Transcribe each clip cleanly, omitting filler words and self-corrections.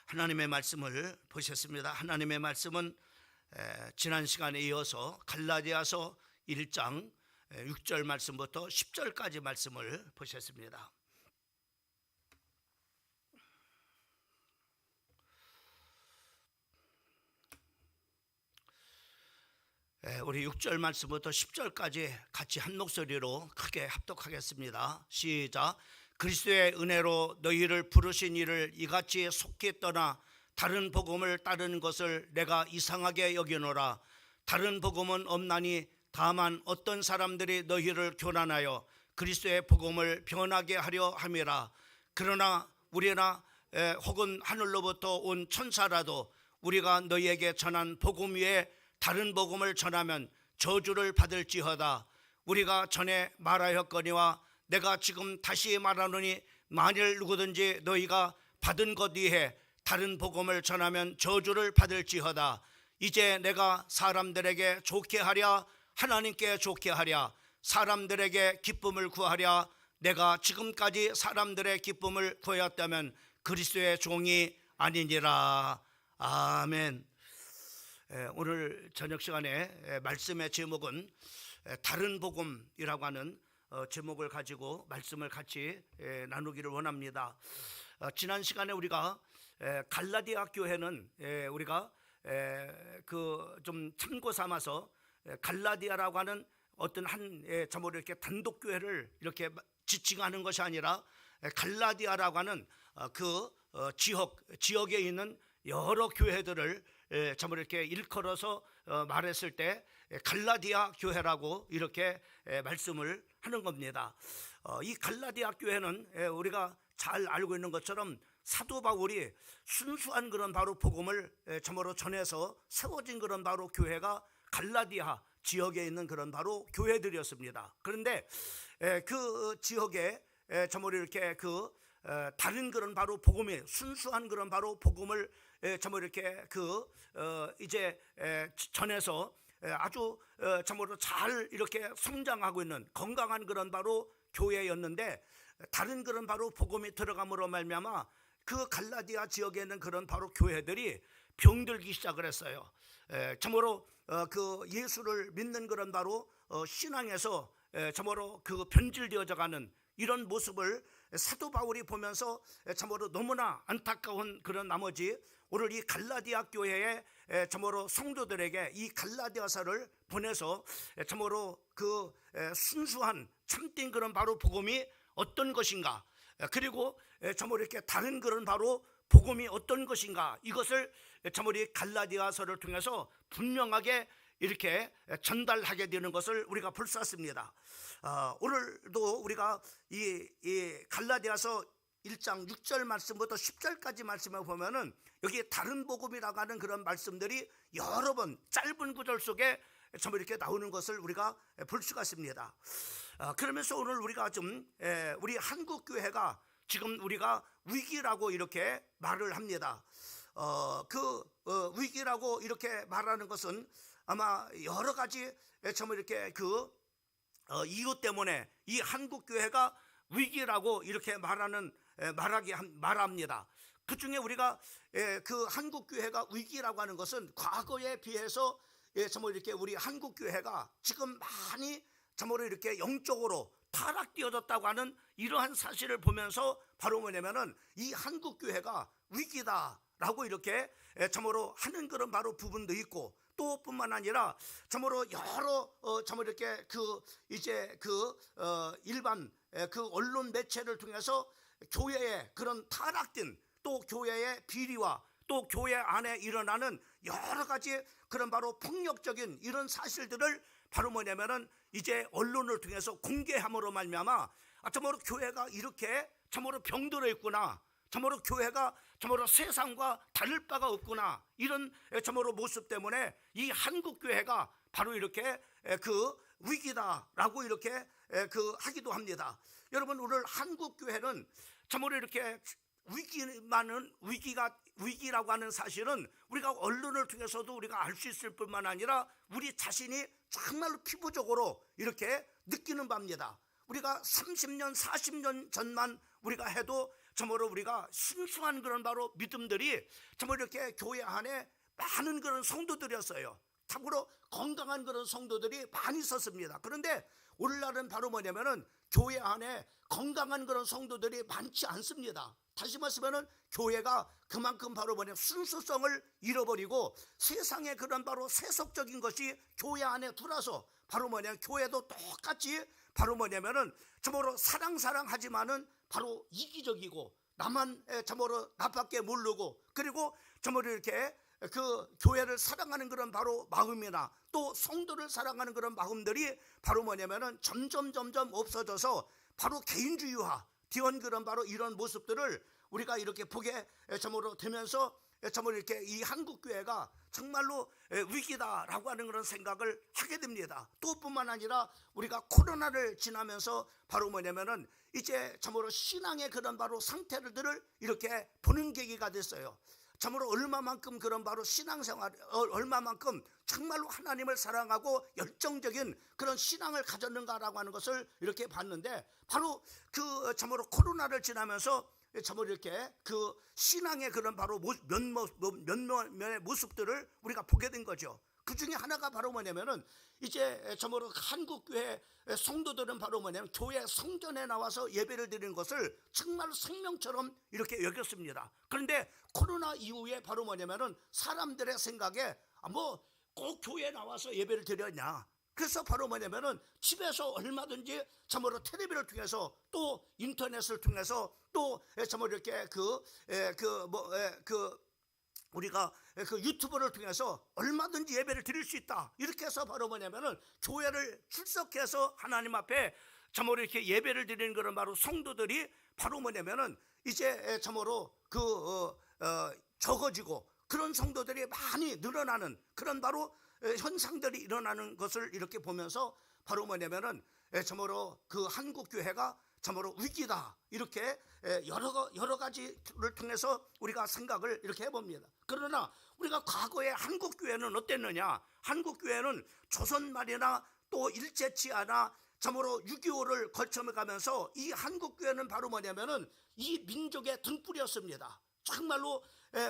하나님의 말씀을 보셨습니다. 하나님의 말씀은 지난 시간에 이어서 갈라디아서 1장 6절 말씀부터 10절까지 말씀을 보셨습니다. 우리 6절 말씀부터 10절까지 같이 한 목소리로 크게 합독하겠습니다. 시작. 그리스도의 은혜로 너희를 부르신 이를 이같이 속히 떠나 다른 복음을 따르는 것을 내가 이상하게 여기노라. 다른 복음은 없나니 다만 어떤 사람들이 너희를 교란하여 그리스도의 복음을 변하게 하려 함이라. 그러나 우리나 혹은 하늘로부터 온 천사라도 우리가 너희에게 전한 복음 위에 다른 복음을 전하면 저주를 받을지어다. 우리가 전에 말하였거니와 내가 지금 다시 말하노니 만일 누구든지 너희가 받은 것 위에 다른 복음을 전하면 저주를 받을지어다. 이제 내가 사람들에게 좋게 하랴 하나님께 좋게 하랴 사람들에게 기쁨을 구하랴. 내가 지금까지 사람들의 기쁨을 구하였다면 그리스도의 종이 아니니라. 아멘. 오늘 저녁 시간에 말씀의 제목은 다른 복음이라고 하는 제목을 가지고 말씀을 같이 나누기를 원합니다. 지난 시간에 우리가 갈라디아 교회는 우리가 그 좀 참고 삼아서 갈라디아라고 하는 어떤 한 저뭐 이렇게 단독 교회를 이렇게 지칭하는 것이 아니라 갈라디아라고 하는 그 지역에 있는 여러 교회들을 참 이렇게 일컬어서 말했을 때 갈라디아 교회라고 이렇게 말씀을 하는 겁니다. 이 갈라디아 교회는 우리가 잘 알고 있는 것처럼 사도 바울이 순수한 그런 바로 복음을 참으로 전해서 세워진 그런 바로 교회가 갈라디아 지역에 있는 그런 바로 교회들이었습니다. 그런데 그 지역에 참으로 이렇게 그 다른 그런 바로 복음이 순수한 그런 바로 복음을 참으로 이렇게 이제 전해서 아주 참으로 잘 이렇게 성장하고 있는 건강한 그런 바로 교회였는데 다른 그런 바로 복음이 들어감으로 말미암아 그 갈라디아 지역에 있는 그런 바로 교회들이 병들기 시작을 했어요. 참으로 그 예수를 믿는 그런 바로 신앙에서 참으로 그 변질되어져 가는 이런 모습을 사도 바울이 보면서 참으로 너무나 안타까운 그런 나머지 오늘 이 갈라디아 교회의 참으로 성도들에게 이 갈라디아서를 보내서 참으로 그 순수한 참된 그런 바로 복음이 어떤 것인가, 그리고 참으로 이렇게 다른 그런 바로 복음이 어떤 것인가, 이것을 참으로 이 갈라디아서를 통해서 분명하게 이렇게 전달하게 되는 것을 우리가 볼 수 있습니다. 오늘도 우리가 이 갈라디아서 1장 6절 말씀부터 10절까지 말씀을 보면은 여기 다른 복음이라고 하는 그런 말씀들이 여러 번 짧은 구절 속에 참 이렇게 나오는 것을 우리가 볼 수가 있습니다. 그러면서 오늘 우리가 좀 우리 한국 교회가 지금 우리가 위기라고 이렇게 말을 합니다. 위기라고 이렇게 말하는 것은 아마 여러 가지 참 이렇게 이유 때문에 이 한국 교회가 위기라고 이렇게 말합니다. 그 중에 우리가 그 한국 교회가 위기라고 하는 것은 과거에 비해서 참으로 이렇게 우리 한국 교회가 지금 많이 참으로 이렇게 영적으로 타락되어졌다고 하는 이러한 사실을 보면서 바로 뭐냐면은 이 한국 교회가 위기다라고 이렇게 참으로 하는 그런 바로 부분도 있고, 또 뿐만 아니라 참으로 여러 참으로 이렇게 일반 그 언론 매체를 통해서 교회의 그런 타락된 또 교회의 비리와 또 교회 안에 일어나는 여러 가지 그런 바로 폭력적인 이런 사실들을 바로 뭐냐면은 이제 언론을 통해서 공개함으로 말미암아 참으로 교회가 이렇게 참으로 병들어 있구나, 참으로 교회가 참으로 세상과 다를 바가 없구나, 이런 참으로 모습 때문에 이 한국 교회가 바로 이렇게 그 위기다라고 이렇게 하기도 합니다. 여러분, 오늘 한국 교회는 참으로 이렇게 위기라고 하는 사실은 우리가 언론을 통해서도 우리가 알 수 있을 뿐만 아니라 우리 자신이 정말로 피부적으로 이렇게 느끼는 바입니다. 우리가 30년 40년 전만 우리가 해도 참으로 우리가 순수한 그런 바로 믿음들이 참으로 이렇게 교회 안에 많은 그런 성도들이었어요. 참으로 건강한 그런 성도들이 많이 있었습니다. 그런데 오늘날은 바로 뭐냐면은 교회 안에 건강한 그런 성도들이 많지 않습니다. 다시 말씀하면 교회가 그만큼 바로 뭐냐 순수성을 잃어버리고 세상의 그런 바로 세속적인 것이 교회 안에 들어와서 바로 뭐냐 교회도 똑같이 바로 뭐냐면은 참으로 사랑하지만은 바로 이기적이고 나만 참으로 나밖에 모르고 그리고 참으로 이렇게 그 교회를 사랑하는 그런 바로 마음이나 또 성도를 사랑하는 그런 마음들이 바로 뭐냐면은 점점 없어져서 바로 개인주의화 되는 그런 바로 이런 모습들을 우리가 이렇게 보게 참으로 되면서 참으로 이렇게 이 한국 교회가 정말로 위기다라고 하는 그런 생각을 하게 됩니다. 또 뿐만 아니라 우리가 코로나를 지나면서 바로 뭐냐면은 이제 참으로 신앙의 그런 바로 상태들을 이렇게 보는 계기가 됐어요. 참으로 얼마만큼 그런 바로 신앙생활 얼마만큼 정말로 하나님을 사랑하고 열정적인 그런 신앙을 가졌는가라고 하는 것을 이렇게 봤는데 바로 그 참으로 코로나를 지나면서 참으로 이렇게 그 신앙의 그런 바로 면면의 모습들을 우리가 보게 된 거죠. 그 중에 하나가 바로 뭐냐면은 이제 참으로 한국교회 성도들은 바로 뭐냐면 교회 성전에 나와서 예배를 드리는 것을 정말 생명처럼 이렇게 여겼습니다. 그런데 코로나 이후에 바로 뭐냐면은 사람들의 생각에 뭐 꼭 교회에 나와서 예배를 드렸냐. 그래서 바로 뭐냐면은 집에서 얼마든지 참으로 텔레비를 통해서 또 인터넷을 통해서 또 참으로 이렇게 우리가 그 유튜브를 통해서 얼마든지 예배를 드릴 수 있다. 이렇게 해서 바로 뭐냐면은 교회를 출석해서 하나님 앞에 참으로 이렇게 예배를 드리는 그런 바로 성도들이 바로 뭐냐면은 이제 참으로 적어지고 그런 성도들이 많이 늘어나는 그런 바로 현상들이 일어나는 것을 이렇게 보면서 바로 뭐냐면은 참으로 그 한국 교회가 참으로 위기다 이렇게 여러 가지를 통해서 우리가 생각을 이렇게 해봅니다. 그러나 우리가 과거에 한국 교회는 어땠느냐? 한국 교회는 조선 말이나 또 일제치하나 참으로 6.25를 거쳐가면서 이 한국 교회는 바로 뭐냐면은 이 민족의 등불이었습니다. 정말로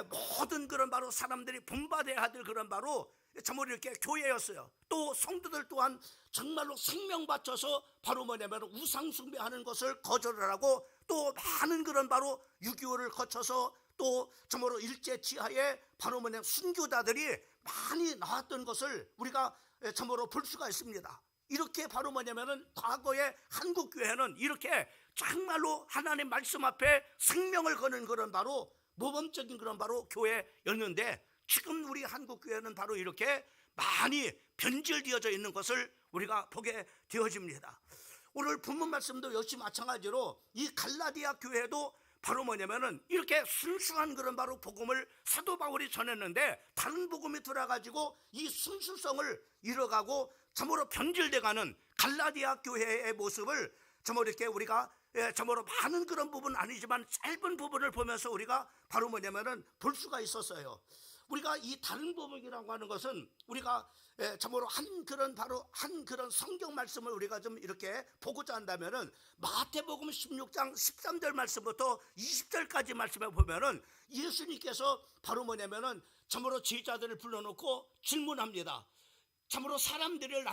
모든 그런 바로 사람들이 본받아야 될 그런 바로 참으로 이렇게 교회였어요. 또 성도들 또한 정말로 생명 바쳐서 바로 뭐냐면 우상 숭배하는 것을 거절을 하고 또 많은 그런 바로 6.25를 거쳐서 또 참으로 일제치하에 바로 뭐냐면 순교자들이 많이 나왔던 것을 우리가 참으로 볼 수가 있습니다. 이렇게 바로 뭐냐면은 과거의 한국 교회는 이렇게 정말로 하나님 말씀 앞에 생명을 거는 그런 바로 모범적인 그런 바로 교회였는데 지금 우리 한국 교회는 바로 이렇게 많이 변질되어져 있는 것을 우리가 보게 되어집니다. 오늘 본문 말씀도 역시 마찬가지로 이 갈라디아 교회도 바로 뭐냐면은 이렇게 순수한 그런 바로 복음을 사도 바울이 전했는데 다른 복음이 들어가지고 이 순수성을 잃어가고 참으로 변질돼가는 갈라디아 교회의 모습을 참으로 이렇게 우리가 참으로 많은 그런 부분은 아니지만 짧은 부분을 보면서 우리가 바로 뭐냐면은 볼 수가 있었어요. 우리가 이 다른 부분이라고 하는 것은 우리가 참으로 한 그런 성경 말씀을 우리가 좀 이렇게 보고자 한다면은 마태복음 16장 13절 말씀부터 20절까지 말씀에 보면은 예수님께서 바로 뭐냐면은 참으로 제자들을 불러놓고 질문합니다. 참으로 사람들이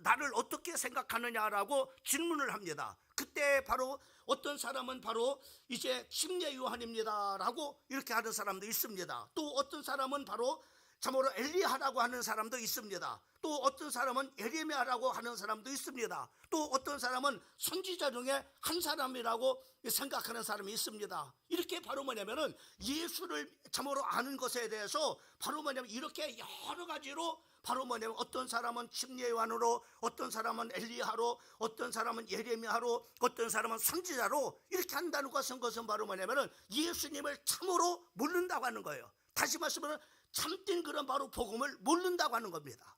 나를 어떻게 생각하느냐라고 질문을 합니다. 그때 바로 어떤 사람은 바로 이제 침례 요한입니다라고 이렇게 하는 사람도 있습니다. 또 어떤 사람은 바로 참으로 엘리야라고 하는 사람도 있습니다. 또 어떤 사람은 예레미야라고 하는 사람도 있습니다. 또 어떤 사람은 선지자 중에 한 사람이라고 생각하는 사람이 있습니다. 이렇게 바로 뭐냐면은 예수를 참으로 아는 것에 대해서 바로 뭐냐면 이렇게 여러 가지로 바로 뭐냐면 어떤 사람은 침례 요한으로, 어떤 사람은 엘리야로, 어떤 사람은 예레미야로, 어떤 사람은 선지자로 이렇게 한다는 것은 바로 뭐냐면은 예수님을 참으로 모른다고 하는 거예요. 다시 말하면 참된 그런 바로 복음을 모른다고 하는 겁니다.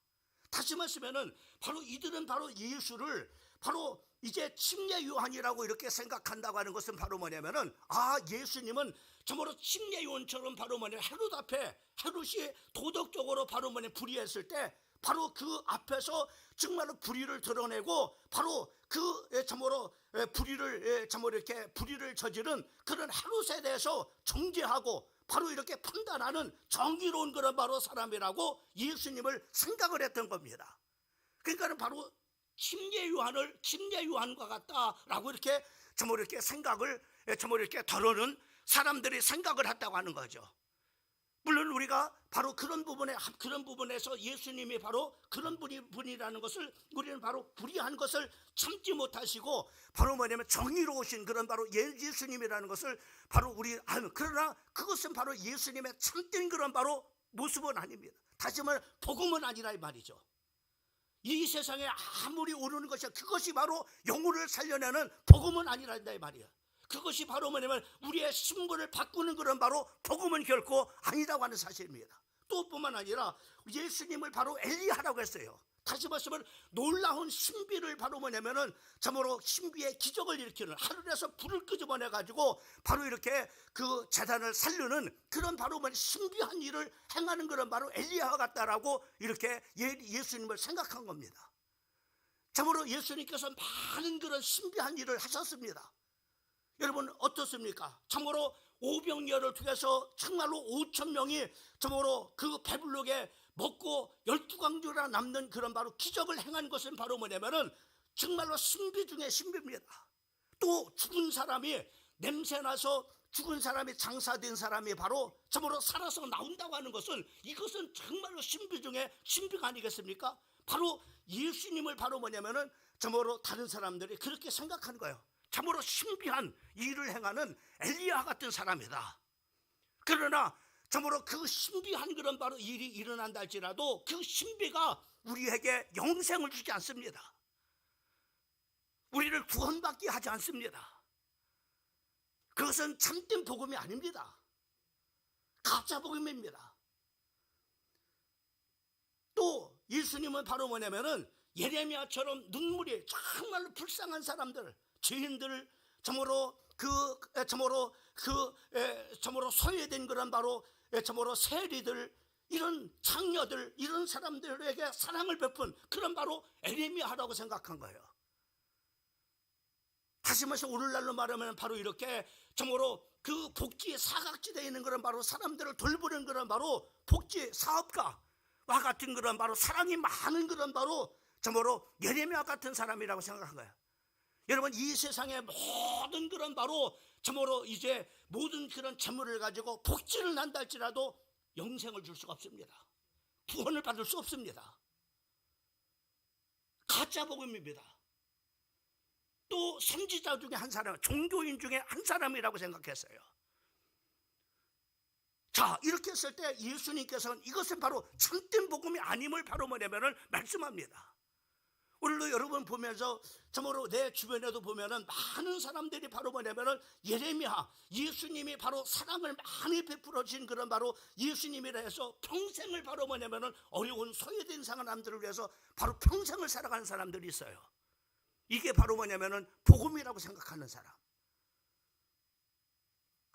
다시 말하면은 바로 이들은 바로 예수를 바로 이제 침례 요한이라고 이렇게 생각한다고 하는 것은 바로 뭐냐면은 예수님은 참으로 침례 요한처럼 바로 뭐냐면 헤롯 앞에 헤롯이 도덕적으로 바로 뭐냐면 불의했을 때 바로 그 앞에서 정말로 불의를 드러내고 바로 그 참으로 불의를 참으로 이렇게 불의를 저지른 그런 헤롯에 대해서 정죄하고 바로 이렇게 판단하는 정의로운 그런 바로 사람이라고 예수님을 생각을 했던 겁니다. 그러니까 바로 침례 요한과 같다라고 이렇게 참으로 이렇게 생각을 참으로 이렇게 덜어는 사람들이 생각을 했다고 하는 거죠. 물론 우리가 바로 그런 부분에서 예수님이 바로 그런 분이라는 것을 우리는 바로 불의한 것을 참지 못하시고 바로 뭐냐면 정의로우신 그런 바로 예수님이라는 것을 바로 우리 그러나 그것은 바로 예수님의 참된 그런 바로 모습은 아닙니다. 다시 말해 복음은 아니라 이 말이죠. 이 세상에 아무리 오르는 것이 그것이 바로 영혼을 살려내는 복음은 아니라 이 말이야. 그것이 바로 뭐냐면 우리의 신분을 바꾸는 그런 바로 복음은 결코 아니라고 하는 사실입니다. 또 뿐만 아니라 예수님을 바로 엘리야라고 했어요. 다시 말하면 놀라운 신비를 바로 뭐냐면은 참으로 신비의 기적을 일으키는 하늘에서 불을 끄집어내 가지고 바로 이렇게 그 재단을 살리는 그런 바로 신비한 일을 행하는 그런 바로 엘리야와 같다라고 이렇게 예수님을 생각한 겁니다. 참으로 예수님께서 많은 그런 신비한 일을 하셨습니다. 여러분 어떻습니까? 참으로 오병이어를 통해서 정말로 5,000명이 참으로 그 배불르게 먹고 12광주나 남는 그런 바로 기적을 행한 것은 바로 뭐냐면은 정말로 신비 중에 신비입니다. 또 죽은 사람이 냄새나서 죽은 사람이 장사된 사람이 바로 참으로 살아서 나온다고 하는 것은 이것은 정말로 신비 중에 신비가 아니겠습니까? 바로 예수님을 바로 뭐냐면은 참으로 다른 사람들이 그렇게 생각하는 거예요. 참으로 신비한 일을 행하는 엘리야 같은 사람이다. 그러나 참으로 그 신비한 그런 바로 일이 일어난다 할지라도 그 신비가 우리에게 영생을 주지 않습니다. 우리를 구원받게 하지 않습니다. 그것은 참된 복음이 아닙니다. 가짜 복음입니다. 또 예수님은 바로 뭐냐면은 예레미야처럼 눈물이 정말로 불쌍한 사람들, 죄인들, 참으로 소외된 그런 바로 참으로 세리들, 이런 장녀들, 이런 사람들에게 사랑을 베푼 그런 바로 예레미야라고 생각한 거예요. 다시 말해서 오늘날로 말하면 바로 이렇게 참으로 그 복지 사각지대에 있는 그런 바로 사람들을 돌보는 그런 바로 복지 사업가와 같은 그런 바로 사랑이 많은 그런 바로 참으로 예레미야 같은 사람이라고 생각한 거예요. 여러분 이 세상의 모든 그런 바로 참으로 이제 모든 그런 재물을 가지고 복지를 난다 할지라도 영생을 줄 수가 없습니다. 구원을 받을 수 없습니다. 가짜 복음입니다. 또 선지자 중에 한 사람, 종교인 중에 한 사람이라고 생각했어요. 자, 이렇게 했을 때 예수님께서는 이것은 바로 참된 복음이 아님을 바로 뭐냐면은 말씀합니다. 오늘도 여러분 보면서 참으로 내 주변에도 보면은 많은 사람들이 바로 뭐냐면은 예레미야, 예수님이 바로 사랑을 많이 베풀어 주신 그런 바로 예수님이라 해서 평생을 바로 뭐냐면은 어려운 소외된 사람들을 위해서 바로 평생을 살아가는 사람들이 있어요. 이게 바로 뭐냐면은 복음이라고 생각하는 사람.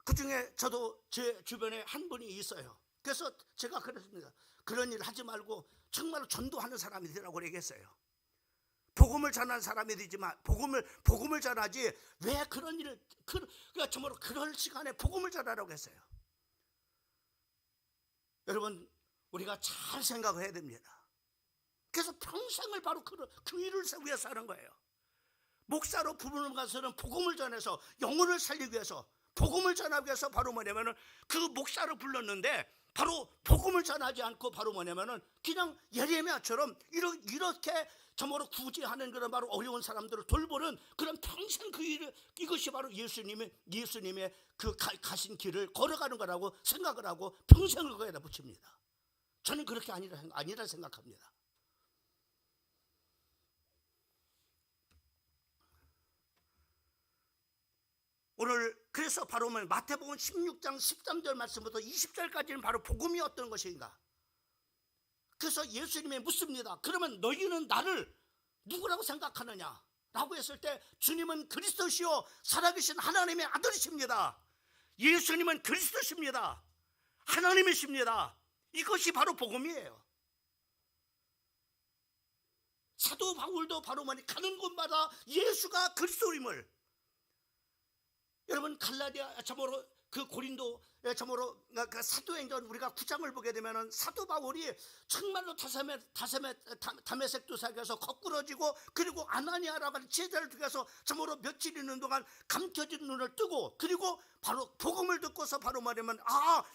그 중에 저도 제 주변에 한 분이 있어요. 그래서 제가 그랬습니다. 그런 일 하지 말고 정말로 전도하는 사람이 되라고 얘기했어요. 복음을 전하는 사람이 되지만 복음을 전하지 왜 그런 일을 그러니까 정말로 그럴 시간에 복음을 전하라고 했어요. 여러분 우리가 잘 생각을 해야 됩니다. 그래서 평생을 바로 그 일을 위해서 하는 거예요. 목사로 부르는 것은 복음을 전해서 영혼을 살리기 위해서 복음을 전하기 위해서 바로 뭐냐면은 그 목사를 불렀는데 바로 복음을 전하지 않고 바로 뭐냐면은 그냥 예레미야처럼 이렇게 정말로 구제하는 그런 바로 어려운 사람들을 돌보는 그런 평생 그 일을 이것이 바로 예수님의 그 가신 길을 걸어가는 거라고 생각을 하고 평생을 거기다 붙입니다. 저는 그렇게 아니라 생각합니다. 오늘 그래서 바로 마태복음 16장 13절 말씀부터 20절까지는 바로 복음이 어떤 것인가. 그래서 예수님이 묻습니다. 그러면 너희는 나를 누구라고 생각하느냐 라고 했을 때 주님은 그리스도시요 살아계신 하나님의 아들이십니다. 예수님은 그리스도십니다. 하나님이십니다. 이것이 바로 복음이에요. 사도 바울도 바로 가는 곳마다 예수가 그리스도임을, 여러분 갈라디아 참으로 그 고린도 참으로 그 사도행전 우리가 9장을 보게 되면은 사도 바울이 정말로 다메섹 도사에서 거꾸러지고, 그리고 아나니아라고 하는 제자를 통해서 참으로 며칠 있는 동안 감춰진 눈을 뜨고, 그리고 바로 복음을 듣고서 바로 말하면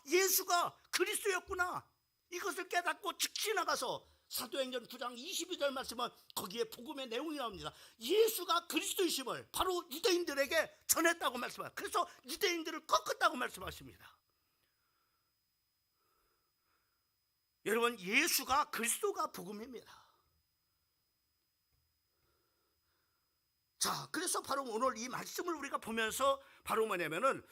예수가 그리스도였구나, 이것을 깨닫고 즉시 나가서 사도행전 9장 22절 말씀은 거기에 복음의 내용이 나옵니다. 예수가 그리스도이심을 바로 유대인들에게 전했다고 말씀합니다. 그래서 유대인들을 꺾었다고 말씀하십니다. 여러분, 예수가 그리스도가 복음입니다. 자, 그래서 바로 오늘 이 말씀을 우리가 보면서 바로 뭐냐면은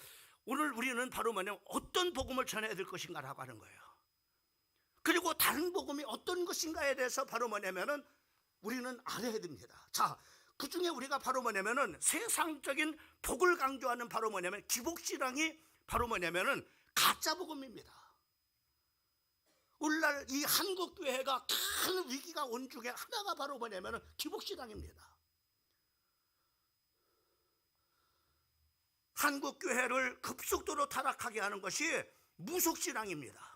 오늘 우리는 바로 뭐냐면 어떤 복음을 전해야 될 것인가라고 하는 거예요. 그리고 다른 복음이 어떤 것인가에 대해서 바로 뭐냐면은 우리는 알아야 됩니다. 자, 그 중에 우리가 바로 뭐냐면은 세상적인 복을 강조하는 바로 뭐냐면 기복신앙이 바로 뭐냐면은 가짜 복음입니다. 오늘날 이 한국 교회가 큰 위기가 온 중에 하나가 바로 뭐냐면은 기복신앙입니다. 한국 교회를 급속도로 타락하게 하는 것이 무속신앙입니다.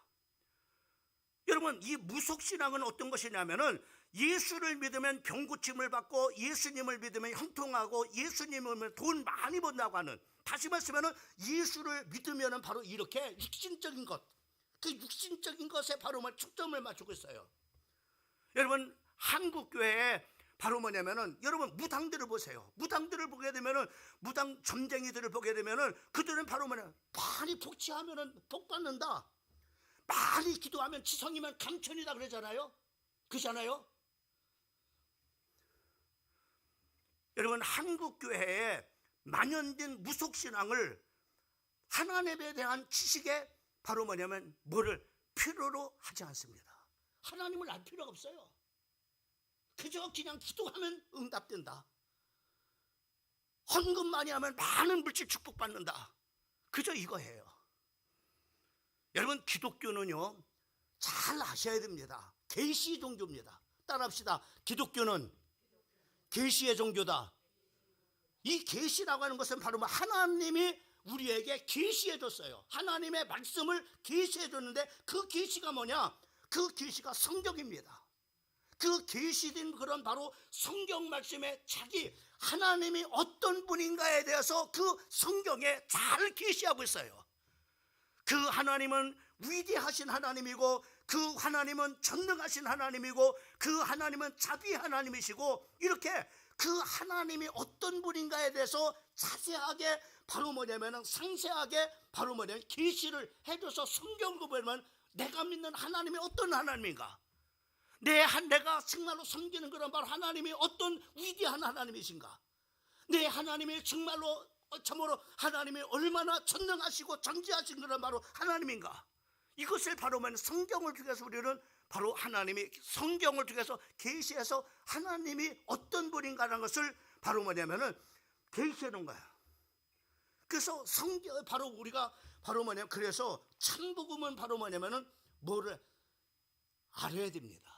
여러분, 이 무속신앙은 어떤 것이냐면은 예수를 믿으면 병고침을 받고, 예수님을 믿으면 형통하고, 예수님을 믿으면 돈 많이 번다고 하는, 다시 말씀하면 예수를 믿으면 바로 이렇게 육신적인 것, 그 육신적인 것에 바로 초점을 맞추고 있어요. 여러분, 한국 교회에 바로 뭐냐면은 여러분 무당들을 보세요. 무당들을 보게 되면은, 무당 점쟁이들을 보게 되면은 그들은 바로 많이 복치하면은 복 받는다, 많이 기도하면 지성이면 감천이다 그러잖아요. 그렇잖아요. 여러분, 한국 교회에 만연된 무속신앙을 하나님에 대한 지식에 바로 뭐냐면 뭐를 필요로 하지 않습니다. 하나님을 알 필요가 없어요. 그저 그냥 기도하면 응답된다, 헌금 많이 하면 많은 물질 축복받는다, 그저 이거예요. 여러분, 기독교는요 잘 아셔야 됩니다. 계시 종교입니다. 따라합시다. 기독교는 계시의 종교다. 이 계시라고 하는 것은 바로 하나님이 우리에게 계시해 줬어요. 하나님의 말씀을 계시해 줬는데 그 계시가 뭐냐? 그 계시가 성경입니다. 그 계시된 그런 바로 성경 말씀에 자기 하나님이 어떤 분인가에 대해서 그 성경에 잘 계시하고 있어요. 그 하나님은 위대하신 하나님이고, 그 하나님은 전능하신 하나님이고, 그 하나님은 자비 하나님이시고, 이렇게 그 하나님이 어떤 분인가에 대해서 자세하게 바로 뭐냐면 상세하게 바로 뭐냐면 계시를 해줘서 성경을 보면 내가 믿는 하나님이 어떤 하나님인가, 내가 정말로 섬기는 그런 바로 하나님이 어떤 위대한 하나님이신가, 내 하나님이 정말로 참으로 하나님이 얼마나 전능하시고 전지하신 그런 바로 하나님인가, 이것을 바로 성경을 통해서 우리는 바로 하나님이 성경을 통해서 계시해서 하나님이 어떤 분인가라는 것을 바로 뭐냐면은 계시해 놓은 거야. 그래서 성경 바로 우리가 바로 뭐냐면 그래서 참복음은 바로 뭐냐면은 뭐를 알아야 됩니다.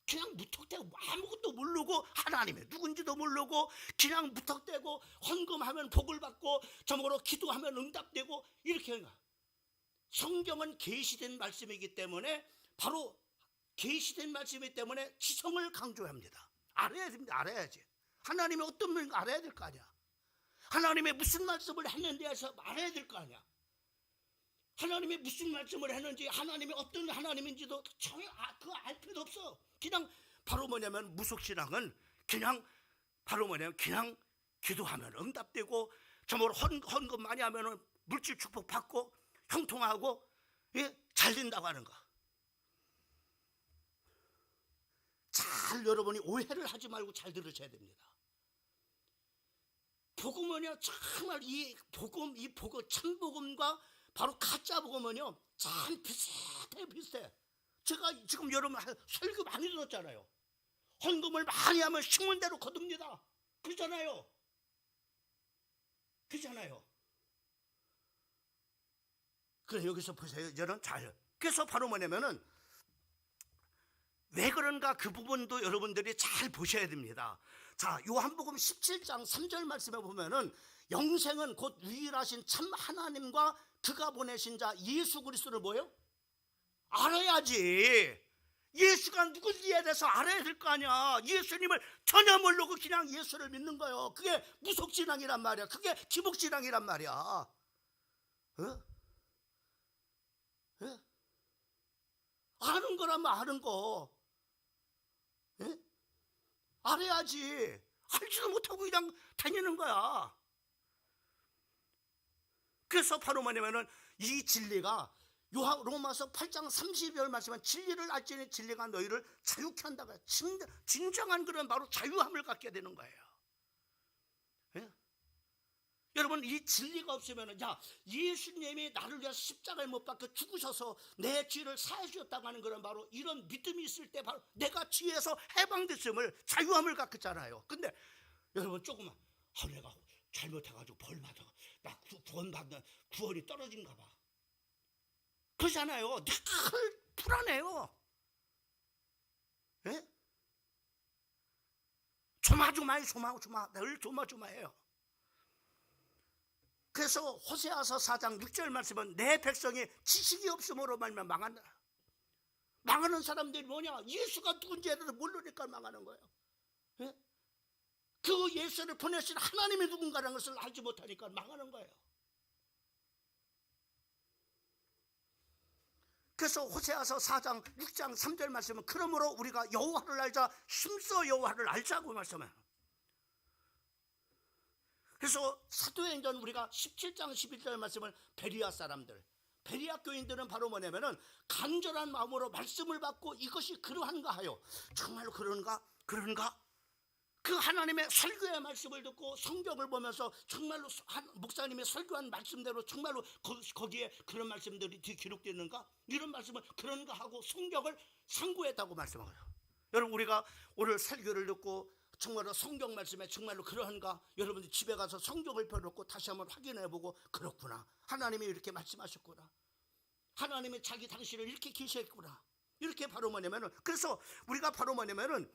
그냥 무턱대고 아무것도 모르고 하나님이 누군지도 모르고 그냥 무턱대고 헌금하면 복을 받고 저먹으로 기도하면 응답되고 이렇게 하는 거야. 성경은 계시된 말씀이기 때문에 바로 계시된 말씀이기 때문에 지성을 강조합니다. 알아야 됩니다. 알아야지. 하나님이 어떤 분인가 알아야 될 거 아니야. 하나님이 무슨 말씀을 했는지 해서 알아야 될 거 아니야. 하나님이 무슨 말씀을 했는지, 하나님이 어떤 하나님인지도 전혀 그거 알 필요도 없어. 그냥 바로 뭐냐면 무속신앙은 그냥 바로 뭐냐면 그냥 기도하면 응답되고 정말 헌금 많이 하면 물질 축복 받고 형통하고 잘 된다고 하는 거. 잘 여러분이 오해를 하지 말고 잘 들으셔야 됩니다. 복음은요 정말 이 복음 참복음과 바로 가짜 복음은요 참 비슷해. 제가 지금 여러분 설교 많이 들었잖아요. 헌금을 많이 하면 심은 대로 거둡니다. 그렇잖아요. 그래 여기서 보세요. 저는 잘. 그래서 바로 뭐냐면은 왜 그런가 그 부분도 여러분들이 잘 보셔야 됩니다. 자, 요한복음 17장 3절 말씀에 보면은 영생은 곧 유일하신 참 하나님과 그가 보내신 자 예수 그리스도를 뭐예요? 알아야지. 예수가 누군지에 대해서 알아야 될 거 아니야. 예수님을 전혀 모르고 그냥 예수를 믿는 거예요. 그게 무속신앙이란 말이야. 그게 기복신앙이란 말이야. 어? 예? 아는 거라면 아는 거. 예? 알아야지. 알지도 못하고 그냥 다니는 거야. 그래서 바로 뭐냐면은 이 진리가 로마서 8장 30절 말씀은 진리를 알지니 진리가 너희를 자유케 한다고 해요. 진정한 그런 바로 자유함을 갖게 되는 거예요. 예? 여러분, 이 진리가 없으면, 야, 예수님이 나를 위해서 십자가에 못 박혀 죽으셔서 내 죄를 사해 주셨다고 하는 그런 바로 이런 믿음이 있을 때 바로 내가 죄에서 해방됐음을, 자유함을 갖겠잖아요. 근데 여러분, 조금만 내가 잘못해가지고 벌 받아, 나 구원받는 구원이 떨어진가 봐, 그러잖아요. 늘 불안해요. 예? 조마조마해. 늘 조마조마해요. 그래서 호세아서 4장 6절 말씀은 내 백성이 지식이 없음으로 말면 망한다. 망하는 사람들이 뭐냐? 예수가 누군지에 대해서 모르니까 망하는 거예요. 예? 그 예수를 보내신 하나님이 누군가라는 것을 알지 못하니까 망하는 거예요. 그래서 호세아서 4장 6장 3절 말씀은 그러므로 우리가 여호와를 알자, 힘써 여호와를 알자고 말씀해요. 그래서 사도행전 우리가 17장 11절 말씀을 베리아 사람들, 베리아 교인들은 바로 뭐냐면은 간절한 마음으로 말씀을 받고 이것이 그러한가 하여, 정말로 그런가? 그 하나님의 설교의 말씀을 듣고 성경을 보면서 정말로 목사님의 설교한 말씀대로 정말로 거기에 그런 말씀들이 기록되어 있는가? 이런 말씀을 그런가 하고 성경을 상고했다고 말씀하고요. 여러분, 우리가 오늘 설교를 듣고 정말로 성경 말씀에 정말로 그러한가? 여러분들 집에 가서 성경을 펴놓고 다시 한번 확인해보고, 그렇구나, 하나님이 이렇게 말씀하셨구나, 하나님이 자기 당신을 이렇게 계시했구나, 이렇게 바로 뭐냐면은, 그래서 우리가 바로 뭐냐면은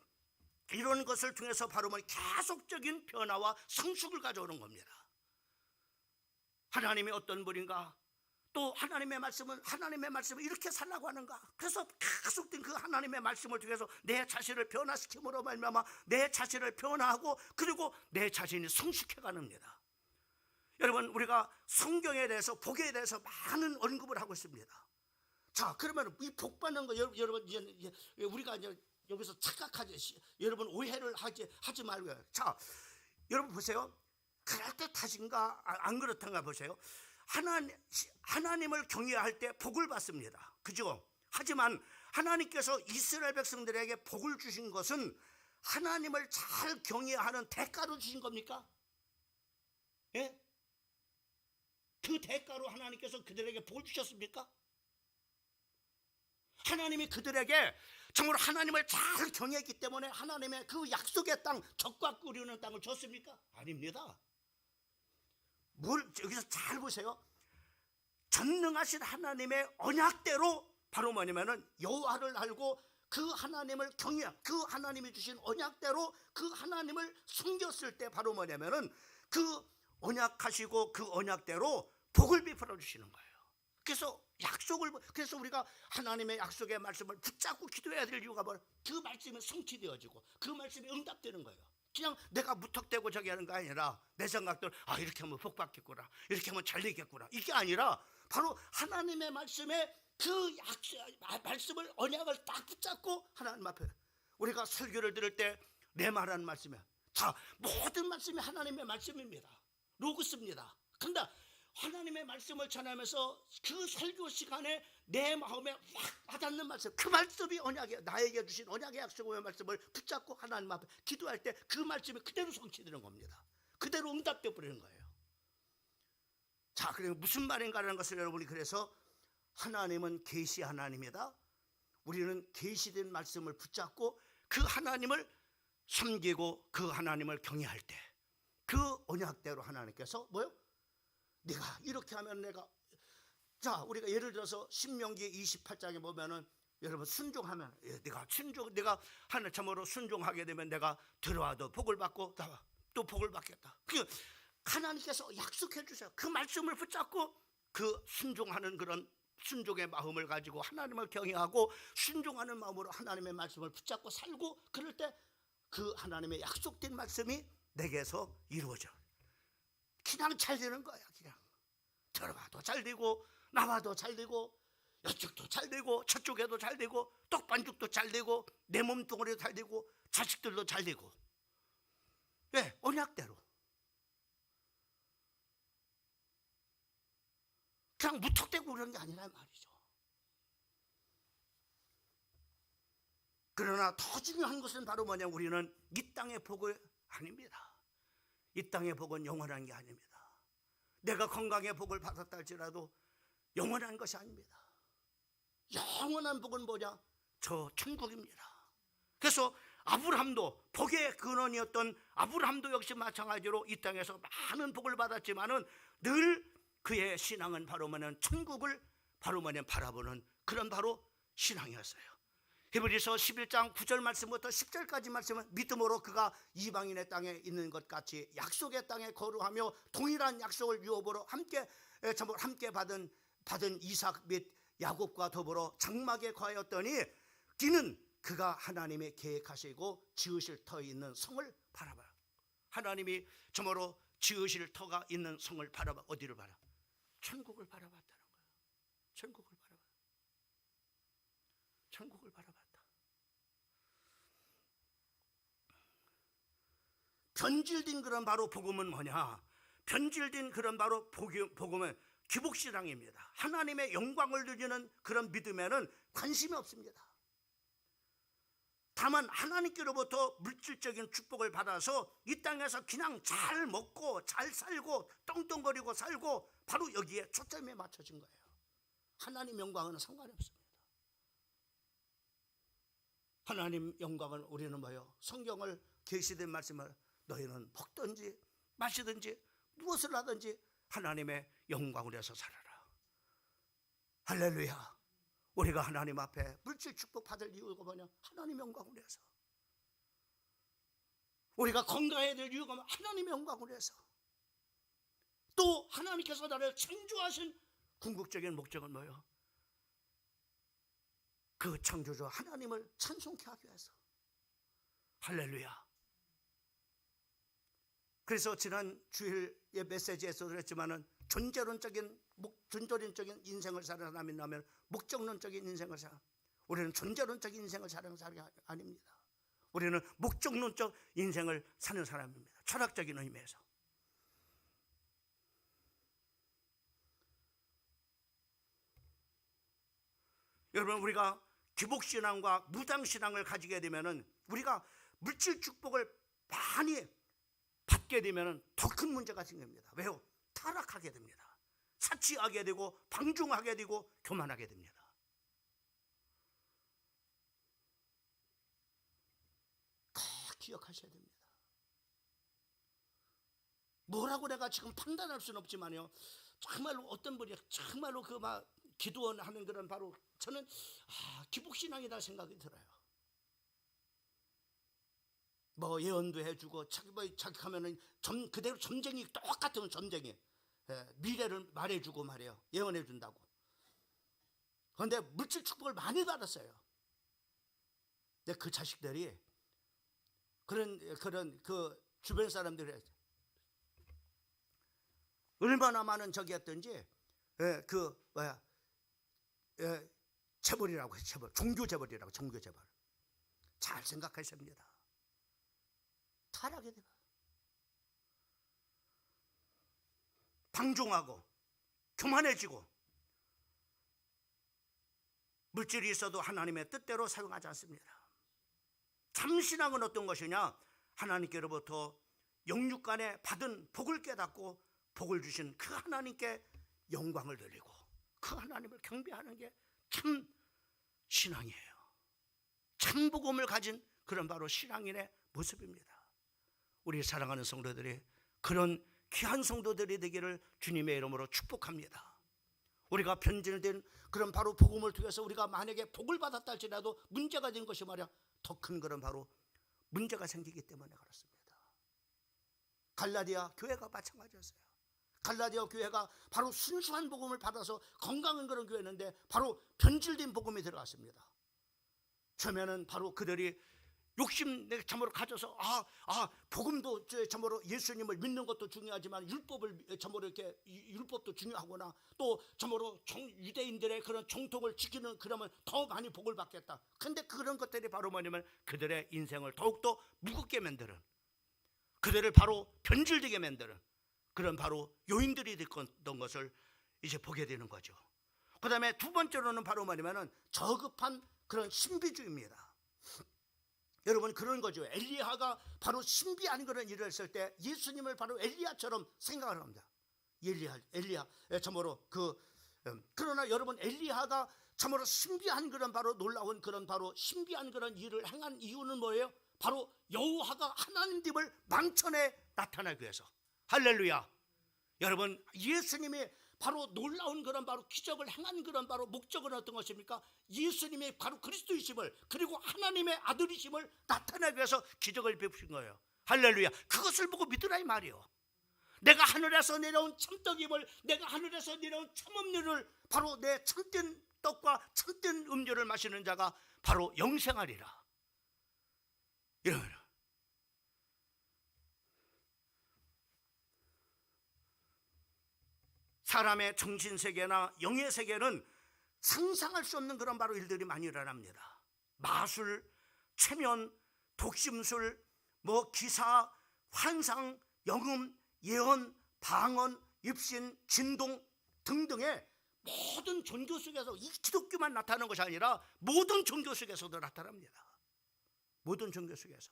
이런 것을 통해서 바로 계속적인 변화와 성숙을 가져오는 겁니다. 하나님이 어떤 분인가, 또 하나님의 말씀은 이렇게 살라고 하는가. 그래서 계속된 그 하나님의 말씀을 통해서 내 자신을 변화시킴으로 말미암아 내 자신을 변화하고, 그리고 내 자신이 성숙해 가는겁니다. 여러분, 우리가 성경에 대해서, 복에 대해서 많은 언급을 하고 있습니다. 자, 그러면 이 복 받는 거, 여러분 이제 우리가 이제 여기서 착각하지, 여러분 오해를 하지 말고요. 자, 여러분 보세요. 그럴듯하신가 안 그렇던가 보세요. 하나님을 경외할 때 복을 받습니다. 그죠? 하지만 하나님께서 이스라엘 백성들에게 복을 주신 것은 하나님을 잘 경외하는 대가로 주신 겁니까? 예? 그 대가로 하나님께서 그들에게 복을 주셨습니까? 하나님이 그들에게 정말 하나님을 잘 경외했기 때문에 하나님의 그 약속의 땅, 적과 꿀이는 땅을 줬습니까? 아닙니다. 여기서 잘 보세요. 전능하신 하나님의 언약대로 바로 뭐냐면은 여호와를 알고 그 하나님을 경외, 그 하나님이 주신 언약대로 그 하나님을 숨겼을 때 바로 뭐냐면은 그 언약하시고 그 언약대로 복을 베풀어 주시는 거예요. 그래서 우리가 하나님의 약속의 말씀을 붙잡고 기도해야 될 이유가 뭐예요? 그 말씀이 성취되어지고 그 말씀이 응답되는 거예요. 그냥 내가 무턱대고 저기 하는 거 아니라 내 생각들, 이렇게 하면 복 받겠구나, 이렇게 하면 잘 되겠구나, 이게 아니라 바로 하나님의 말씀에 그 말씀을, 언약을 딱 붙잡고 하나님 앞에 우리가 설교를 들을 때 내 말하는 말씀이야. 자, 모든 말씀이 하나님의 말씀입니다. 로고스입니다. 근데 하나님의 말씀을 전하면서 그 설교 시간에 내 마음에 확 와닿는 말씀, 그 말씀이 언약이야. 나에게 주신 언약의 약속의 말씀을 붙잡고 하나님 앞에 기도할 때 그 말씀이 그대로 성취되는 겁니다. 그대로 응답되어 버리는 거예요. 자, 그리고 무슨 말인가라는 것을 여러분이, 그래서 하나님은 계시 하나님이다. 우리는 계시된 말씀을 붙잡고 그 하나님을 섬기고 그 하나님을 경외할 때 그 언약대로 하나님께서 뭐요? 내가 이렇게 하면 내가, 자, 우리가 예를 들어서 신명기 28장에 보면은 여러분 순종하면 내가 하나님 참으로 순종하게 되면 내가 들어와도 복을 받고 나와 또 복을 받겠다. 그 하나님께서 약속해 주세요. 그 말씀을 붙잡고 그 순종하는 그런 순종의 마음을 가지고 하나님을 경외하고 순종하는 마음으로 하나님의 말씀을 붙잡고 살고, 그럴 때 그 하나님의 약속된 말씀이 내게서 이루어져. 그냥 잘 되는 거야. 그냥 들어와도 잘 되고 나와도 잘 되고 이쪽도 잘 되고 저쪽에도 잘 되고 떡반죽도 잘 되고 내 몸뚱아리도 잘 되고 자식들도 잘 되고. 왜? 언약대로. 그냥 무턱대고 그런 게 아니란 말이죠. 그러나 더 중요한 것은 바로 뭐냐, 우리는 이 땅의 복이 아닙니다. 이 땅의 복은 영원한 게 아닙니다. 내가 건강의 복을 받았다 할지라도 영원한 것이 아닙니다. 영원한 복은 뭐냐? 저 천국입니다. 그래서 아브라함도, 복의 근원이었던 아브라함도 역시 마찬가지로 이 땅에서 많은 복을 받았지만은 늘 그의 신앙은 바로 뭐냐면 천국을 바로 뭐냐면 바라보는 그런 바로 신앙이었어요. 히브리서 11장 9절 말씀부터 10절까지 말씀은 믿음으로 그가 이방인의 땅에 있는 것 같이 약속의 땅에 거류하며 동일한 약속을 유업으로 함께 받은 이삭 및 야곱과 더불어 장막에 거하였더니 그는 그가 하나님의 계획하시고 지으실 터에 있는 성을 바라봐요. 하나님이 저모로 지으실 터가 있는 성을 바라봐. 어디를 바라? 천국을 바라봤다는 거예요. 천국을 바라봤다. 변질된 그런 바로 복음은 뭐냐? 변질된 그런 바로 복음은 기복신앙입니다. 하나님의 영광을 누리는 그런 믿음에는 관심이 없습니다. 다만 하나님께로부터 물질적인 축복을 받아서 이 땅에서 그냥 잘 먹고 잘 살고 떵떵거리고 살고 바로 여기에 초점이 맞춰진 거예요. 하나님 영광은 상관이 없습니다. 하나님 영광은 우리는 뭐예요? 성경을 계시된 말씀을 너희는 먹든지 마시든지 무엇을 하든지 하나님의 영광을 위해서 살아라. 할렐루야. 우리가 하나님 앞에 물질 축복 받을 이유가 뭐냐? 하나님 영광을 위해서. 우리가 건강해야 될 이유가 뭐냐? 하나님의 영광을 위해서. 또 하나님께서 나를 창조하신 궁극적인 목적은 뭐예요? 그 창조주 하나님을 찬송케 하기 위해서. 할렐루야. 그래서 지난 주일의 메시지에서도 그랬지만은 존재론적인 인생을 사는 사람이라면 목적론적인 인생을 살아. 우리는 존재론적인 인생을 사는 사람이 아닙니다. 우리는 목적론적 인생을 사는 사람입니다. 철학적인 의미에서. 여러분, 우리가 기복신앙과 무당신앙을 가지게 되면은 우리가 물질 축복을 많이 받게 되면은 더 큰 문제가 생깁니다. 왜요? 타락하게 됩니다. 사치하게 되고 방종하게 되고 교만하게 됩니다. 꼭 기억하셔야 됩니다. 뭐라고 내가 지금 판단할 수는 없지만요, 정말로 어떤 분이 정말로 그 막 기도원 하는 그런 바로 저는 기복신앙이다 생각이 들어요. 뭐 예언도 해주고 자기 하면은 그대로 점쟁이, 똑같은 점쟁이, 미래를 말해주고 말이에요. 예언해준다고. 그런데 물질 축복을 많이 받았어요. 근데 그 자식들이 그런 그 주변 사람들이 얼마나 많은 적이었던지 재벌이라고 해요. 재벌, 종교 재벌이라고. 종교 재벌. 잘 생각하셔야 합니다. 타락이 돼요. 방종하고 교만해지고 물질이 있어도 하나님의 뜻대로 사용하지 않습니다. 참신앙은 어떤 것이냐? 하나님께로부터 영육간에 받은 복을 깨닫고 복을 주신 그 하나님께 영광을 돌리고 그 하나님을 경배하는 게 참 신앙이에요. 참 복음을 가진 그런 바로 신앙인의 모습입니다. 우리 사랑하는 성도들이 그런 귀한 성도들이 되기를 주님의 이름으로 축복합니다. 우리가 변질된 그런 바로 복음을 통해서 우리가 만약에 복을 받았다 할지라도 문제가 된 것이 말이야 더 큰 그런 바로 문제가 생기기 때문에 그렇습니다. 갈라디아 교회가 마찬가지였어요. 갈라디아 교회가 바로 순수한 복음을 받아서 건강한 그런 교회였는데 바로 변질된 복음이 들어갔습니다. 처음에는 바로 그들이 욕심 참으로 가져서 복음도 참으로 예수님을 믿는 것도 중요하지만 율법을 참으로 이렇게 율법도 중요하구나, 또 참으로 유대인들의 그런 정통을 지키는 그러면 더 많이 복을 받겠다. 근데 그런 것들이 바로 뭐냐면 그들의 인생을 더욱더 무겁게 만드는, 그들을 바로 변질되게 만드는 그런 바로 요인들이 됐던 것을 이제 보게 되는 거죠. 그 다음에 두 번째로는 바로 뭐냐면은 저급한 그런 신비주의입니다. 여러분 그런 거죠. 엘리야가 바로 신비한 그런 일을 했을 때 예수님을 바로 엘리야처럼 생각을 합니다. 엘리야 참으로 그러나 여러분 엘리야가 참으로 신비한 그런 바로 놀라운 그런 바로 신비한 그런 일을 행한 이유는 뭐예요? 바로 여호와가 하나님님을 만천에 나타나기 위해서. 할렐루야. 여러분 예수님이 바로 놀라운 그런 바로 기적을 행한 그런 바로 목적은 어떤 것입니까? 예수님의 바로 그리스도이심을, 그리고 하나님의 아들이심을 나타내기 위해서 기적을 베푸신 거예요. 할렐루야. 그것을 보고 믿으라 이 말이요. 내가 하늘에서 내려온 참떡임을, 내가 하늘에서 내려온 참음료를, 바로 내 참된 떡과 참된 음료를 마시는 자가 바로 영생하리라. 이러면 사람의 정신세계나 영의세계는 상상할 수 없는 그런 바로 일들이 많이 일어납니다. 마술, 체면, 독심술, 기사, 환상, 영음, 예언, 방언, 입신, 진동 등등의 모든 종교 속에서 이 기독교만 나타나는 것이 아니라 모든 종교 속에서도 나타납니다. 모든 종교 속에서.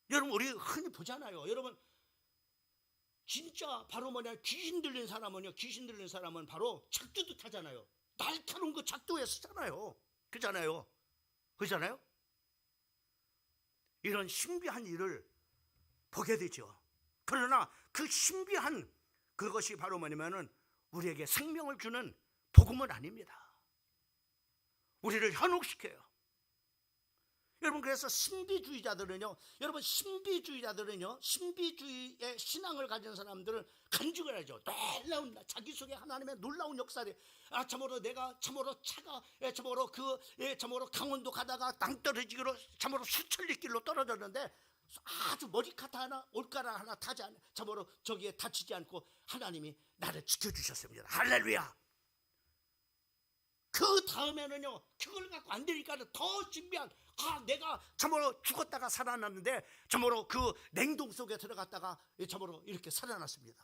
여러분 우리 흔히 보잖아요. 여러분 진짜 바로 귀신 들린 사람은 바로 작두도 타잖아요. 날카로운 그 작두에 쓰잖아요. 그잖아요. 이런 신비한 일을 보게 되죠. 그러나 그 신비한 그것이 바로 뭐냐면은 우리에게 생명을 주는 복음은 아닙니다. 우리를 현혹시켜요. 여러분 그래서 신비주의의 신앙을 가진 사람들은 간증을 하죠. 놀라운 자기 속에 하나님의 놀라운 역사를, 참으로 내가 참으로 차가 참으로 강원도 가다가 낭떠러지기로 참으로 수천리 길로 떨어졌는데 아주 머리카락 하나 올가락 하나 타지 않, 참으로 저기에 다치지 않고 하나님이 나를 지켜주셨습니다. 할렐루야. 그 다음에는요, 그걸 갖고 안 되니까 더 신비한, 내가 참으로 죽었다가 살아났는데 참으로 그 냉동 속에 들어갔다가 참으로 이렇게 살아났습니다.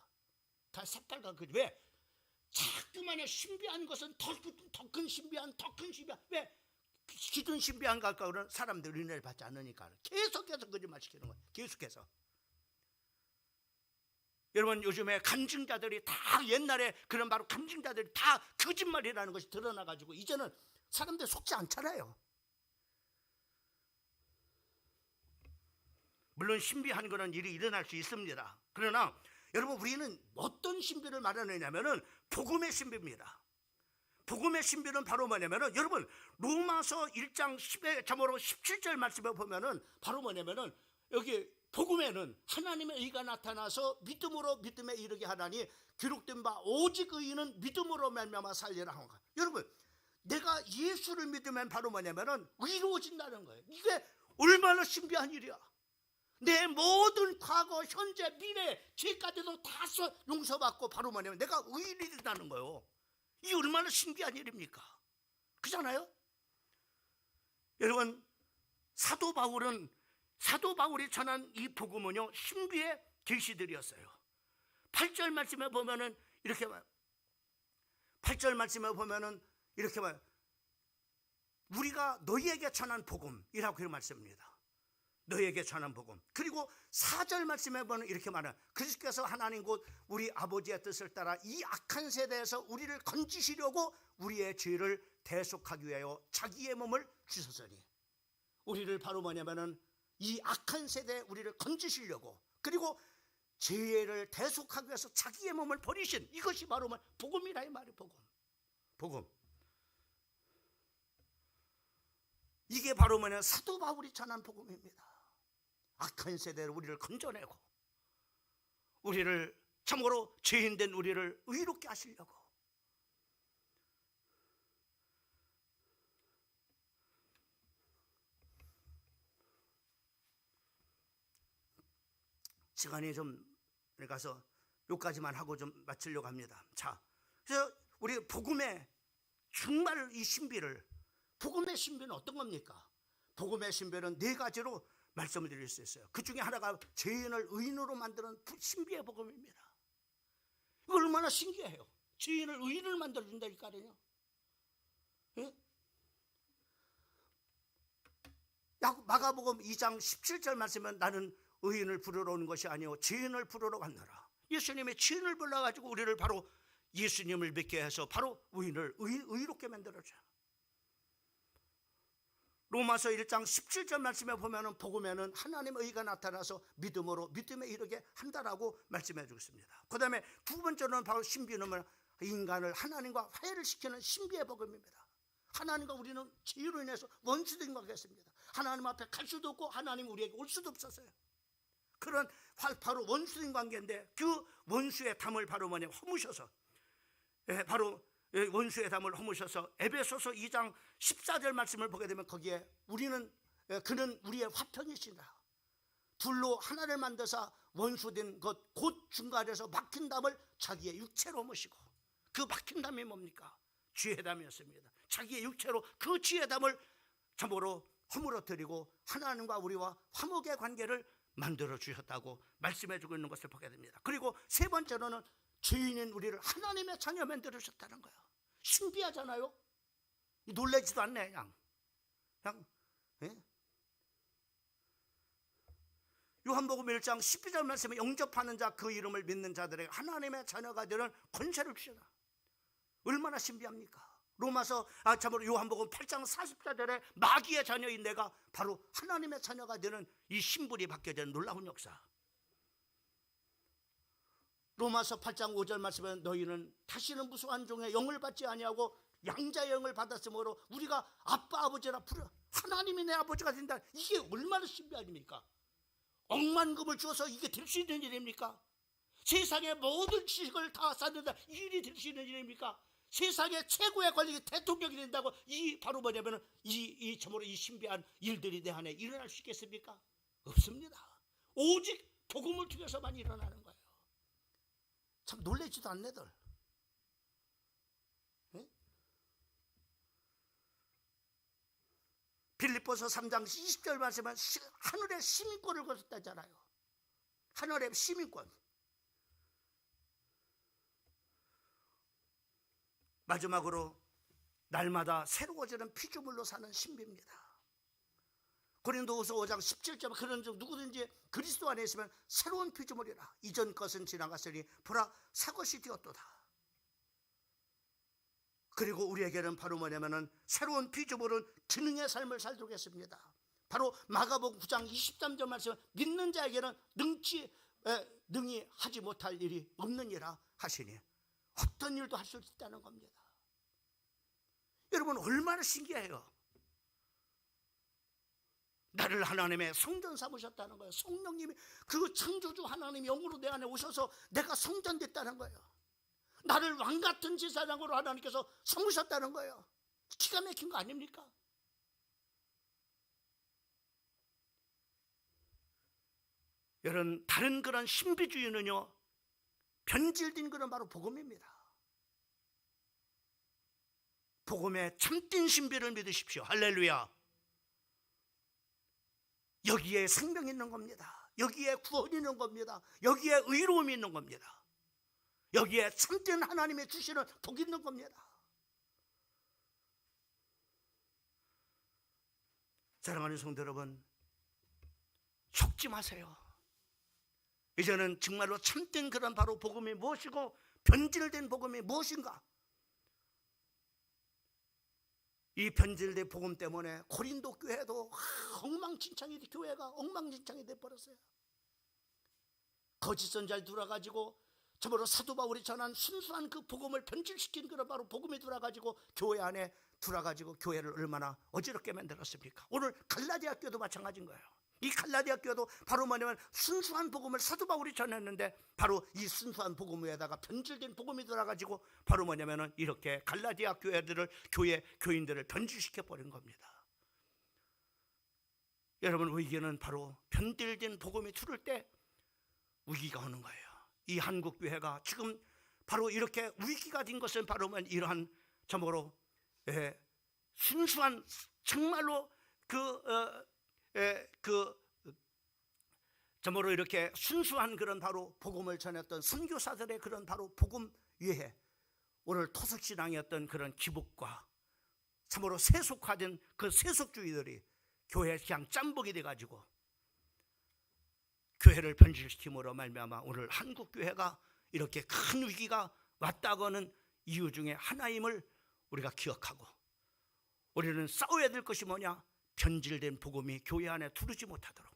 다 새빨간 그 왜? 자꾸만 신비한 것은 더 큰 신비한. 왜? 기존 신비한 갈까? 그런 사람들 은혜를 받지 않으니까 계속해서 거짓말 시키는 거예요. 계속해서. 여러분 요즘에 간증자들이 다 옛날에 그런 바로 간증자들이 다 거짓말이라는 것이 드러나가지고 이제는 사람들 속지 않잖아요. 물론 신비한 그런 일이 일어날 수 있습니다. 그러나 여러분 우리는 어떤 신비를 말하느냐면은 복음의 신비입니다. 복음의 신비는 바로 뭐냐면은 여러분 로마서 1장 10에 참으로 17절 말씀에 보면은 바로 뭐냐면은 여기 복음에는 하나님의 의가 나타나서 믿음으로 믿음에 이르게 하나니 기록된 바 오직 의인은 믿음으로 말미암아 살리라 하는 거예요. 여러분 내가 예수를 믿으면 바로 뭐냐면은 의로워진다는 거예요. 이게 얼마나 신비한 일이야. 내 모든 과거, 현재, 미래, 죄까지도 다 용서받고 바로 뭐냐면 내가 의인이 된다는 거예요. 이게 얼마나 신비한 일입니까? 그렇잖아요? 여러분 사도 바울이 전한 이 복음은요 신비의 계시들이었어요. 8절 말씀에 보면은 이렇게 봐요. 8절 말씀에 보면은 이렇게 봐요. 우리가 너희에게 전한 복음이라고 그 말씀입니다. 너희에게 전한 복음. 그리고 4절 말씀에 보면 이렇게 말해요. 그리스도께서 하나님 곧 우리 아버지의 뜻을 따라 이 악한 세대에서 우리를 건지시려고 우리의 죄를 대속하기 위하여 자기의 몸을 주셨으니, 우리를 바로 뭐냐면은 이 악한 세대에 우리를 건지시려고, 그리고 죄를 대속하기 위해서 자기의 몸을 버리신 이것이 바로 복음이라 이 말이에요. 복음. 이게 바로 사도 바울이 전한 복음입니다. 악한 세대로 우리를 건져내고 우리를 참으로 죄인된 우리를 의롭게 하시려고. 시간이 좀 가서 여기까지만 하고 좀 마치려고 합니다. 자, 그래서 우리 복음의 정말 이 신비를, 복음의 신비는 어떤 겁니까? 복음의 신비는 네 가지로 말씀을 드릴 수 있어요. 그 중에 하나가 죄인을 의인으로 만드는 신비의 복음입니다. 이거 얼마나 신기해요. 죄인을 의인을 만들어준다니까요. 예? 마가복음 2장 17절 말씀은 나는 의인을 부르러 온 것이 아니오 죄인을 부르러 왔노라. 예수님이 죄인을 불러가지고 우리를 바로 예수님을 믿게 해서 바로 의롭게 만들어줘요. 로마서 1장 17절 말씀에 보면은 복음에는 하나님의 의가 나타나서 믿음으로 믿음에 이르게 한다라고 말씀해 주겠습니다. 그 다음에 두 번째는 바로 신비는 인간을 하나님과 화해를 시키는 신비의 복음입니다. 하나님과 우리는 죄로 인해서 원수된 관계였습니다. 하나님 앞에 갈 수도 없고 하나님 우리에게 올 수도 없었어요. 그런 바로 원수된 관계인데 그 원수의 담을 바로 허무셔서 바로 원수의 담을 허무셔서 에베소서 2장 14절 말씀을 보게 되면 거기에 그는 우리의 화평이시다. 둘로 하나를 만드사 원수된 것 곧 중간에서 막힌 담을 자기의 육체로 모시고, 그 막힌 담이 뭡니까? 죄의 담이었습니다. 자기의 육체로 그 죄의 담을 참으로 허물어뜨리고 하나님과 우리와 화목의 관계를 만들어 주셨다고 말씀해 주고 있는 것을 보게 됩니다. 그리고 세 번째로는 죄인인 우리를 하나님의 자녀 만들어 주셨다는 거예요. 신비하잖아요. 놀라지도 않네. 그냥 예? 요한복음 1장 12절 말씀에 영접하는 자 그 이름을 믿는 자들에게 하나님의 자녀가 되는 권세를 주셨다. 얼마나 신비합니까? 참으로 요한복음 8장 40절에 마귀의 자녀인 내가 바로 하나님의 자녀가 되는 이 신분이 받게 되는 놀라운 역사. 로마서 8장 5절 말씀에 너희는 다시는 무수한 종의 영을 받지 아니하고 양자의 영을 받았으므로 우리가 아빠 아버지라 부르 하나님이 내 아버지가 된다. 이게 얼마나 신비합니까? 억만금을 주어서 이게 될 수 있는 일입니까? 세상의 모든 지식을 다 쌓는다. 이 일이 될 수 있는 일입니까? 세상의 최고의 권력이 대통령이 된다고 이 바로 뭐냐면은 참으로 이 신비한 일들이 내 안에 일어날 수 있겠습니까? 없습니다. 오직 복음을 통해서만 일어나는 거예요. 참 놀라지도 않네들. 네? 빌립보서 3장 20절 말씀은 하늘의 시민권을 거뒀다잖아요. 하늘의 시민권. 마지막으로 날마다 새로워지는 피조물로 사는 신비입니다. 고린도후서 5장 17절 그런 중 누구든지 그리스도 안에 있으면 새로운 피조물이라. 이전 것은 지나갔으니 보라 새 것이 되었도다. 그리고 우리에게는 바로 뭐냐면은 새로운 피조물은 기능의 삶을 살도록 했습니다. 바로 마가복음 9장 23절 말씀 믿는 자에게는 능히 하지 못할 일이 없느니라 하시니 어떤 일도 할 수 있다는 겁니다. 여러분 얼마나 신기해요. 나를 하나님의 성전 삼으셨다는 거예요. 성령님이 그 창조주 하나님이 영으로 내 안에 오셔서 내가 성전됐다는 거예요. 나를 왕같은 제사장으로 하나님께서 삼으셨다는 거예요. 기가 막힌 거 아닙니까? 여러분 다른 그런 신비주의는요 변질된 그런 바로 복음입니다. 복음의 참된 신비를 믿으십시오. 할렐루야. 여기에 생명이 있는 겁니다. 여기에 구원이 있는 겁니다. 여기에 의로움이 있는 겁니다. 여기에 참된 하나님의 주시는 복이 있는 겁니다. 사랑하는 성도 여러분, 속지 마세요. 이제는 정말로 참된 그런 바로 복음이 무엇이고 변질된 복음이 무엇인가? 이 변질된 복음 때문에 고린도 교회도 교회가 엉망진창이 돼버렸어요. 거짓 선자를 들어가지고 참으로 사도 바울이 전한 순수한 그 복음을 변질시킨 그런 바로 복음이 들어가지고 교회 안에 들어가지고 교회를 얼마나 어지럽게 만들었습니까? 오늘 갈라디아 교도 마찬가지인 거예요. 이 갈라디아 교도 바로 뭐냐면 순수한 복음을 사도 바울이 전했는데 바로 이 순수한 복음 위에다가 변질된 복음이 들어가지고 바로 뭐냐면은 이렇게 갈라디아 교회들을 교회 교인들을 변질시켜 버린 겁니다. 여러분, 위기는 바로 변질된 복음이 들을 때 위기가 오는 거예요. 이 한국 교회가 지금 바로 이렇게 위기가 된 것은 바로 이러한 참으로 순수한 정말로 참으로 이렇게 순수한 그런 바로 복음을 전했던 선교사들의 그런 바로 복음 위에 오늘 토속신앙이었던 그런 기복과 참으로 세속화된 그 세속주의들이 교회에 그냥 짬뽕이 돼가지고 교회를 변질시킴으로 말미암아 오늘 한국 교회가 이렇게 큰 위기가 왔다고는 이유 중에 하나임을 우리가 기억하고, 우리는 싸워야 될 것이 뭐냐? 변질된 복음이 교회 안에 두르지 못하도록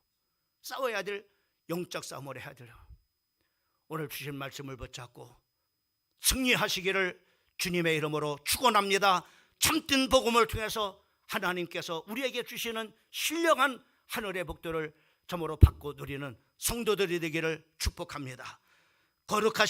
싸워야 될 영적 싸움을 해야 돼요. 오늘 주신 말씀을 붙잡고 승리하시기를 주님의 이름으로 축원합니다. 참된 복음을 통해서 하나님께서 우리에게 주시는 신령한 하늘의 복들을 참으로 받고 누리는 성도들이 되기를 축복합니다. 거룩하신